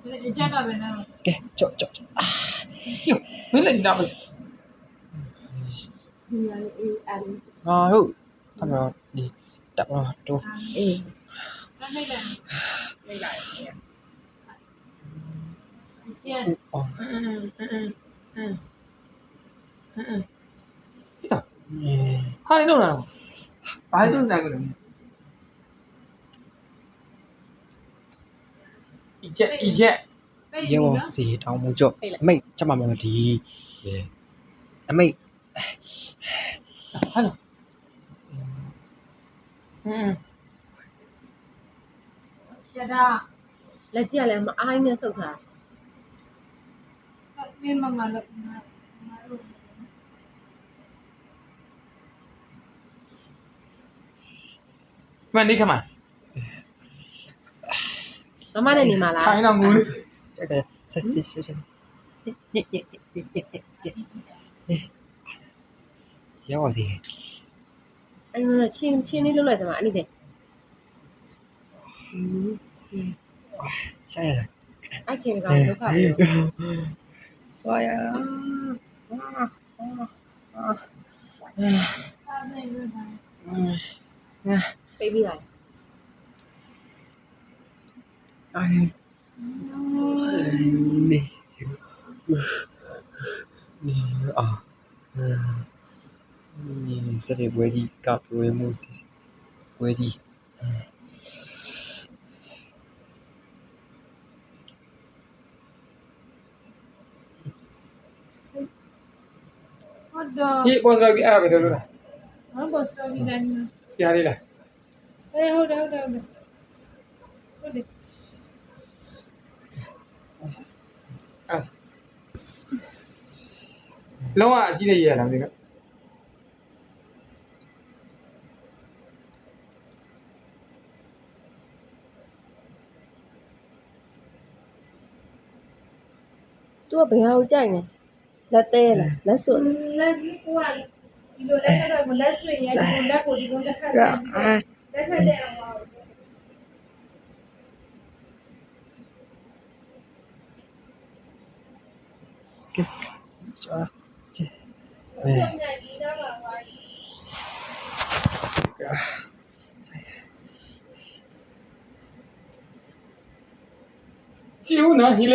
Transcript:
ကဲကြော့အာ မင်းလည်းတော့ ငါတို့တော့ဒီတပ်တော့ အေး အော် ဟာနေတော့လားဘာလို့နိုင်ကြလဲ一ချက် ရေဝစီတောင်းမှုကြော့အမိတ်ချက်မှမလို့ဒီအမိတ် ဟာနော်လက်ကြည့်ရလဲမအိုင်းနဲ့ဆုတ်တာ မှန်နေခမ မမနဲ့နေမှာလား ထိုင်းတော့ငိုလို့ 这个是你ရေဝစီ အဲ့တော့ချင်းလေးလွတ်လိုက်တယ်မှာအဲ့ဒီတဲ့ ဆိုင်ရ အဲ့ချင်းကောင်ဒုက္ခပဲ ဆိုင်ရ ပေးပြီးလိုက် 哎，你啊，你这里危机搞危木危机，ဒီပေါ်တော့ပြီးအဲ့ဒါပဲလို့လား ဘောစတော်ဘီဒန် ပြရသေးလား ဟုတ်တယ်အဲ့လုံးဝအကြည့်လိုက်ရလားဒီက သူကဘယ်ဟာကိုကြိုက်နေလက်သေးလားလက်စွပ် လက်စကွာဒီလိုလက်ထက်တော့လက်ဆွေရဒီလက်ကိုဒီကုန်းတစ်ခါလက်ထက်တဲ့အောင် 这这， ညဒီတော့ပါပါ ကြည့်ဦးနော်ဟီလေး